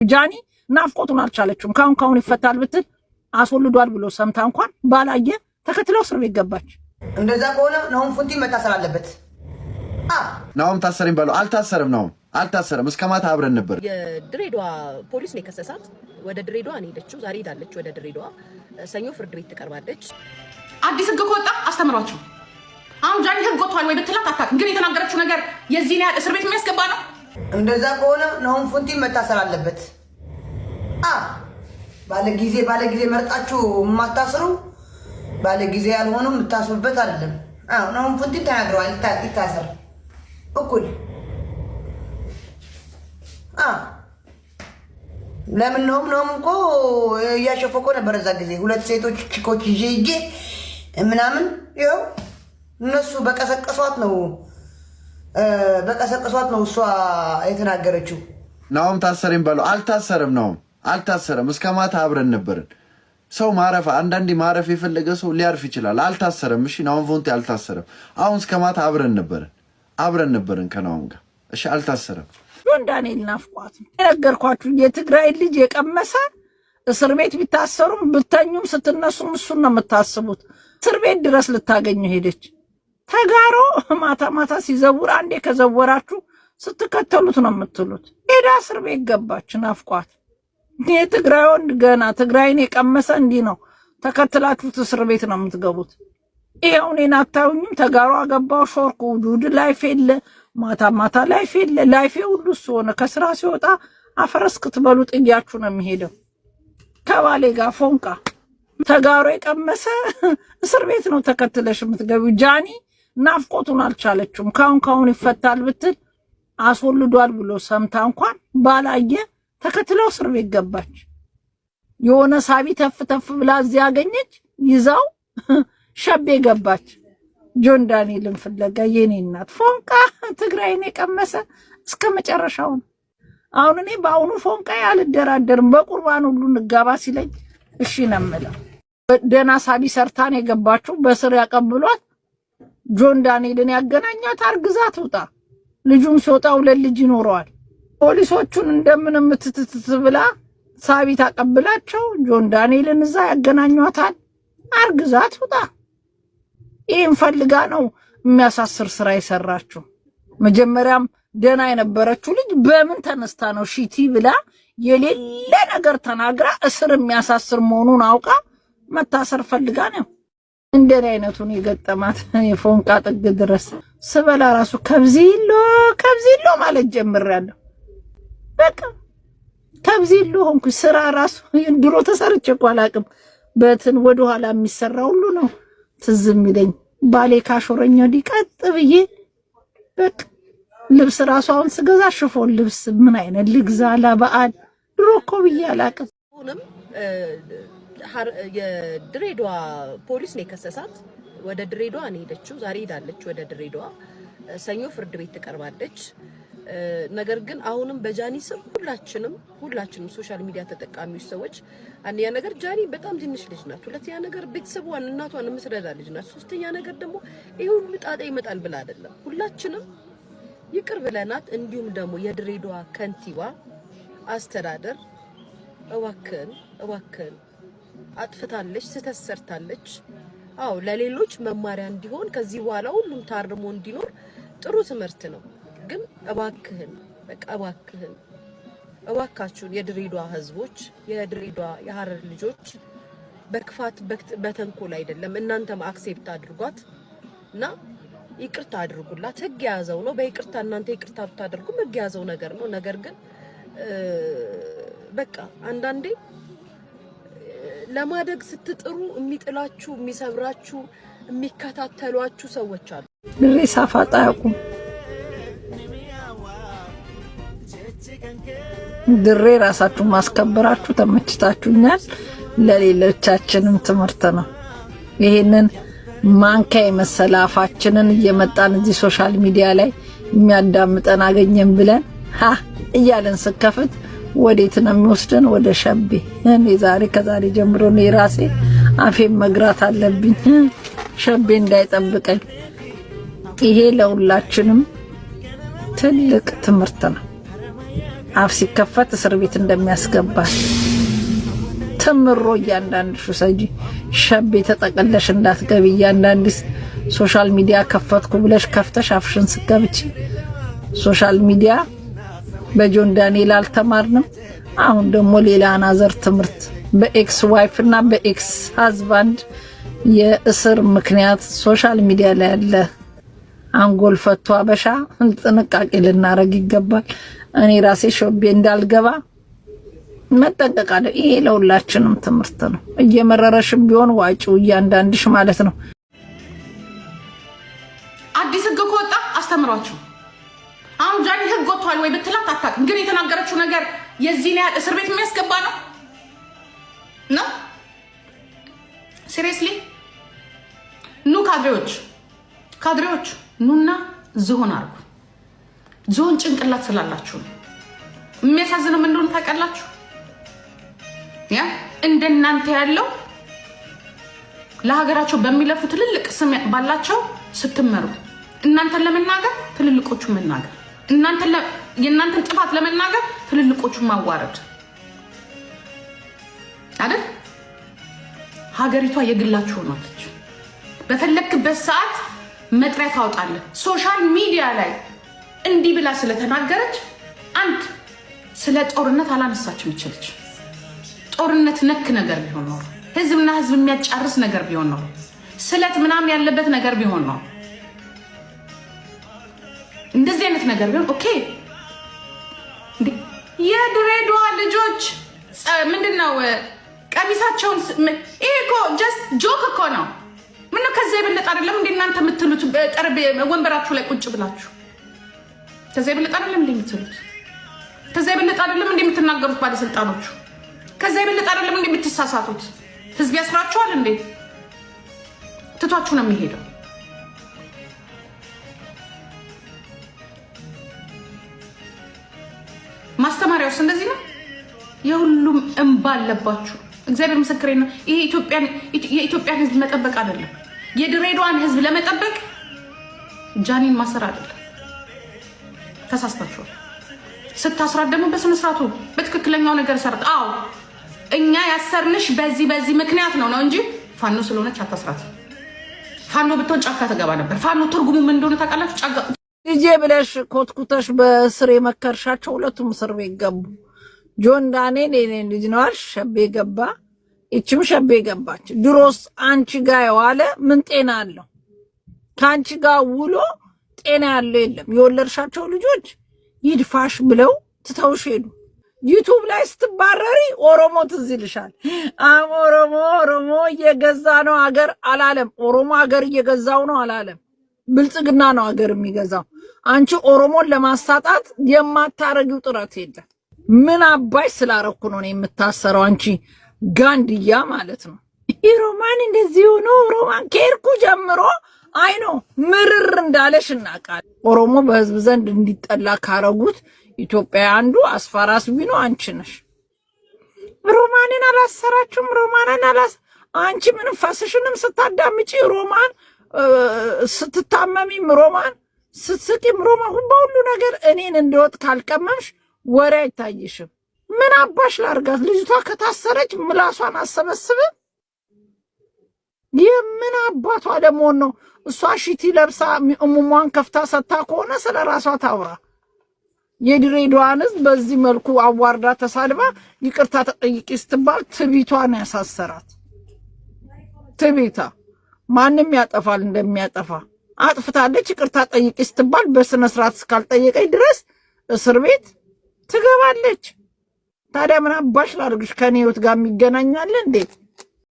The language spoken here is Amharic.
ጃኒ ናፍቆቱን አልቻለችም። ካሁን ይፈታል ብትል አስወልዷል ብሎ ሰምታ እንኳን ባላየ ተከትለው እስር ቤት ገባች። እንደዛ ከሆነ ናሁም ፉንቲ መታሰር አለበት። ናሁም ታሰረኝ ባለው አልታሰረም። ናሁም አልታሰረም። እስከ ማታ አብረን ነበር። የድሬዳዋ ፖሊስ ነው የከሰሳት። ወደ ድሬዳዋ ነው ሄደችው። ዛሬ ሄዳለች ወደ ድሬዳዋ። ሰኞ ፍርድ ቤት ትቀርባለች። አዲስ ህግ ከወጣ አስተምሯቸው። አሁን ጃኒ ህግ ወጥቷል ወይ ብትላት አታውቅም፣ ግን የተናገረችው ነገር የዚህን ያህል እስር ቤት የሚያስገባ ነው። እንደዛ ከሆነ ናሁም ፉንቲ መታሰር አለበት። ባለጊዜ መርጣችሁ የማታስሩ ባለጊዜ ያልሆኑ የምታስሩበት አይደለም። ናሁም ፉንቲ ተናግረዋል፣ ይታሰር እኩል። ለምን ናሁም እኮ እያሸፈኮ ነበር እዛ ጊዜ ሁለት ሴቶች ቺኮች ይዤ ምናምን ይኸው እነሱ በቀሰቀሷት ነው እሷ የተናገረችው። ናሁም ታሰረኝ ባለው አልታሰረም። ናሁም አልታሰረም። እስከ ማታ አብረን ነበርን። ሰው ማረፍ አንዳንዴ ማረፍ የፈለገ ሰው ሊያርፍ ይችላል። አልታሰረም። እሺ ናሁም ፉንቲ አልታሰረም። አሁን እስከ ማታ አብረን ነበርን ከናሁም ጋር። እሺ አልታሰረም። ጆን ዳንኤል ናፍቋት የነገርኳችሁ የትግራይ ልጅ የቀመሰ እስር ቤት ቢታሰሩም ብተኙም ስትነሱም እሱን ነው የምታስቡት። እስር ቤት ድረስ ልታገኙ ሄደች። ተጋሮ ማታ ሲዘውር አንዴ ከዘወራችሁ ስትከተሉት ነው የምትሉት። ሄዳ እስር ቤት ገባች። ናፍቋት የትግራይ ወንድ ገና ትግራይን የቀመሰ እንዲህ ነው ተከትላችሁት እስር ቤት ነው የምትገቡት። ይሄው እኔን አታዩኝም። ተጋሮ አገባው ሾርኩ ዱድ ላይፍ የለ ማታ ላይፍ የለ። ላይፍ ሁሉ እሱ ሆነ። ከስራ ሲወጣ አፈር እስክትበሉ ጥያችሁ ነው የሚሄደው። ከባሌ ጋር ፎንቃ ተጋሮ የቀመሰ እስር ቤት ነው ተከትለሽ የምትገቢው። ጃኒ ናፍቆቱን አልቻለችም። ካሁን ይፈታል ብትል አስወልዷል ብሎ ሰምታ እንኳን ባላየ ተከትለው እስር ቤት ገባች። የሆነ ሳቢ ተፍ ብላ እዚህ ያገኘች ይዛው ሸቤ ገባች። ጆን ዳንኤልን ፍለጋ የኔ እናት ፎንቃ ትግራይን የቀመሰ እስከ መጨረሻው። አሁን እኔ በአሁኑ ፎንቃ አልደራደርም። በቁርባን ሁሉ እንጋባ ሲለኝ እሺ ነው የምለው። ደና ሳቢ ሰርታን የገባችው በስር ያቀብሏት ጆን ዳንኤልን ያገናኛት አርግዛ ትውጣ። ልጁም ሲወጣ ሁለት ልጅ ይኖረዋል። ፖሊሶቹን እንደምንም ትትት ብላ ሳቢ ታቀብላቸው ጆን ዳንኤልን እዛ ያገናኟታል። አርግዛ ትውጣ። ይሄን ፈልጋ ነው የሚያሳስር ስራ የሰራችው። መጀመሪያም ደና የነበረችው ልጅ በምን ተነስታ ነው ሺቲ ብላ የሌለ ነገር ተናግራ እስር የሚያሳስር መሆኑን አውቃ መታሰር ፈልጋ ነው። እንደኔ አይነቱን የገጠማት የፎንቃ ጥግ ድረስ ስበላ ራሱ ከብዚሎ ማለት ጀምሬያለሁ። በቃ ከብዚሎ ሆንኩ። ስራ ራሱ ድሮ ተሰርቼ እኮ አላውቅም። በትን ወደ ኋላ የሚሰራ ሁሉ ነው ትዝ የሚለኝ። ባሌ ካሾረኛ ዲቀጥ ብዬ በቃ ልብስ ራሱ አሁን ስገዛ ሽፎን ልብስ ምን አይነት ልግዛ ለበዓል ድሮ እኮ ብዬ አላውቅም። የድሬዳዋ ፖሊስ ነው የከሰሳት። ወደ ድሬዳዋ ነው ሄደችው። ዛሬ ሄዳለች ወደ ድሬዳዋ። ሰኞ ፍርድ ቤት ትቀርባለች። ነገር ግን አሁንም በጃኒ ስም ሁላችንም ሶሻል ሚዲያ ተጠቃሚዎች ሰዎች አንደኛ ነገር ጃኒ በጣም ትንሽ ልጅ ናት። ሁለተኛ ነገር ቤተሰቧን እናቷን የምትረዳ ልጅ ናት። ሶስተኛ ነገር ደግሞ ይሄ ሁሉ ጣጣ ይመጣል ብላ አይደለም። ሁላችንም ይቅር ብለናት። እንዲሁም ደግሞ የድሬዳዋ ከንቲባ አስተዳደር እባክን አጥፍታለች፣ ስህተት ሰርታለች። አዎ ለሌሎች መማሪያ እንዲሆን ከዚህ በኋላ ሁሉም ታርሞ እንዲኖር ጥሩ ትምህርት ነው። ግን እባካችሁን የድሬዳዋ ህዝቦች፣ የድሬዳዋ የሐረር ልጆች በክፋት በተንኮል አይደለም። እናንተም አክሴፕት አድርጓት እና ይቅርታ አድርጉላት። ህግ ያዘው ነው። በይቅርታ እናንተ ይቅርታ ብታደርጉም ህግ ያዘው ነገር ነው። ነገር ግን በቃ አንዳንዴ ለማደግ ስትጥሩ የሚጥላችሁ፣ የሚሰብራችሁ፣ የሚከታተሏችሁ ሰዎች አሉ። ድሬ ሳፋጣ ያቁም። ድሬ ራሳችሁ ማስከበራችሁ ተመችታችሁኛል። ለሌሎቻችንም ትምህርት ነው። ይሄንን ማንካ የመሰለ አፋችንን እየመጣን እዚህ ሶሻል ሚዲያ ላይ የሚያዳምጠን አገኘን ብለን እያለን ስከፍት ወዴት ነው የሚወስደን? ወደ ሸቤ። እኔ ከዛሬ ጀምሮ ነው ራሴ አፌን መግራት አለብኝ፣ ሸቤ እንዳይጠብቀኝ። ይሄ ለሁላችንም ትልቅ ትምህርት ነው። አፍ ሲከፈት እስር ቤት እንደሚያስገባል ተምሮ እያንዳንድሽ ሰጂ ሸቤ ተጠቀለሽ እንዳትገቢ እያንዳንድስ ሶሻል ሚዲያ ከፈትኩ ብለሽ ከፍተሽ አፍሽን ስገብች ሶሻል ሚዲያ በጆን ዳንኤል አልተማርንም። አሁን ደግሞ ሌላ አናዘር ትምህርት በኤክስ ዋይፍ እና በኤክስ ሃዝባንድ የእስር ምክንያት ሶሻል ሚዲያ ላይ ያለ አንጎል ፈቶ አበሻ ጥንቃቄ ልናረግ ይገባል። እኔ ራሴ ሾቤ እንዳልገባ መጠንቀቅ አለ። ይሄ ለሁላችንም ትምህርት ነው። እየመረረሽም ቢሆን ዋጪው እያንዳንድሽ ማለት ነው። አዲስ ህግ ከወጣ አስተምሯቸው። አሁን ጃኒ ህግ ወጥቷል ወይ ብትላት አታውቅም፣ ግን የተናገረችው ነገር የዚህን ያህል እስር ቤት የሚያስገባ ነው ነው። ሲሪየስሊ ኑ ካድሬዎች ኑና ዝሆን አርጉ። ዝሆን ጭንቅላት ስላላችሁ ነው። የሚያሳዝነው ምን እንደሆነ ታውቃላችሁ? ያ እንደናንተ ያለው ለሀገራቸው በሚለፉ ትልልቅ ስም ባላቸው ስትመሩ እናንተን ለመናገር ትልልቆቹ መናገር፣ የእናንተን ጥፋት ለመናገር ትልልቆቹ ማዋረድ አይደል? ሀገሪቷ የግላችሁ ሆናለች። በፈለክበት ሰዓት መጥሪያ ታወጣለህ። ሶሻል ሚዲያ ላይ እንዲህ ብላ ስለተናገረች አንድ ስለ ጦርነት አላነሳችም ይችላል። ጦርነት ነክ ነገር ቢሆን ነው፣ ህዝብና ህዝብ የሚያጫርስ ነገር ቢሆን ነው፣ ስለት ምናምን ያለበት ነገር ቢሆን ነው፣ እንደዚህ አይነት ነገር ቢሆን ኦኬ። የድሬዳዋ ልጆች ምንድነው ቀሚሳቸውን ይሄ እኮ ጀስት ጆክ እኮ ነው። ምነው ከዛ የበለጠ አይደለም እንዴ እናንተ የምትሉት? ጠርቤ ወንበራችሁ ላይ ቁጭ ብላችሁ ከዛ የበለጠ አይደለም እንዴ የምትሉት? ከዛ የበለጠ አይደለም እንዴ የምትናገሩት? ባለስልጣኖቹ ከዛ የበለጠ አይደለም እንዴ የምትሳሳቱት? ህዝብ ያስራችኋል እንዴ? ትቷችሁ ነው የሚሄደው። ማስተማሪያውስ እንደዚህ ነው። የሁሉም እንባ አለባችሁ። እግዚአብሔር ምስክሬ ነው። ይሄ የኢትዮጵያን ህዝብ መጠበቅ አይደለም። የድሬዳዋን ህዝብ ለመጠበቅ ጃኒን ማሰር አይደለም። ተሳስታችኋል። ስታስራት ደግሞ በስነ ስርዓቱ በትክክለኛው ነገር ሰራት። አዎ እኛ ያሰርንሽ በዚህ ምክንያት ነው እንጂ ፋኖ ስለሆነች አታስራት። ፋኖ ብትሆን ጫካ ተገባ ነበር። ፋኖ ትርጉሙ ምን እንደሆነ ታውቃላችሁ? ጫካ ልጄ ብለሽ ኮትኩተሽ በስር የመከርሻቸው ሁለቱም እስር ቤት ገቡ። ጆን ዳንኤል የኔን ልጅ ነው አልሽ፣ ሸቤ ገባ፣ እችም ሸቤ ገባች። ድሮስ አንቺ ጋር የዋለ ምን ጤና አለው? ከአንቺ ጋር ውሎ ጤና ያለው የለም። የወለድሻቸው ልጆች ይድፋሽ ብለው ትተውሽ ሄዱ። ዩቱብ ላይ ስትባረሪ ኦሮሞ ትዝ ይልሻል። ኦሮሞ እየገዛ ነው አገር አላለም። ኦሮሞ አገር እየገዛው ነው አላለም። ብልጽግና ነው አገር የሚገዛው። አንቺ ኦሮሞን ለማሳጣት የማታረጊው ጥረት የለም። ምን አባይ ስላረኩ ነው የምታሰረው? አንቺ ጋንድያ ማለት ነው። ሮማን እንደዚህ ሆኖ ሮማን ከርኩ ጀምሮ አይኖ ምርር እንዳለሽ እናቃል። ኦሮሞ በህዝብ ዘንድ እንዲጠላ ካረጉት ኢትዮጵያ አንዱ አስፋራስ ቢኖ አንቺ ነሽ። ሮማንን አላሰራችሁም። ሮማንን አንቺ ምንም ፈስሽንም ስታዳምጪ ሮማን ስትታመሚም ሮማን ስትስቂም ሮማን በሁሉ ነገር እኔን እንደወጥ ካልቀመምሽ ወሬ አይታይሽም። ምን አባሽ ላርጋት? ልጅቷ ከታሰረች ምላሷን አሰበስብም። የምን አባቷ ለመሆን ነው? እሷ ሽቲ ለብሳ እሙሟን ከፍታ ሰታ ከሆነ ስለ ራሷ ታውራ። የድሬዳዋን ህዝብ በዚህ መልኩ አዋርዳ ተሳድባ ይቅርታ ተጠይቂ ስትባል ትቢቷን ያሳሰራት። ትቢታ ማንም ያጠፋል እንደሚያጠፋ አጥፍታለች። ይቅርታ ጠይቂ ስትባል በስነ ስርዓት እስካልጠየቀኝ ድረስ እስር ቤት ትገባለች። ታዲያ ምን አባሽ ላድርግሽ? ከኔ ህይወት ጋር የሚገናኛል እንዴ?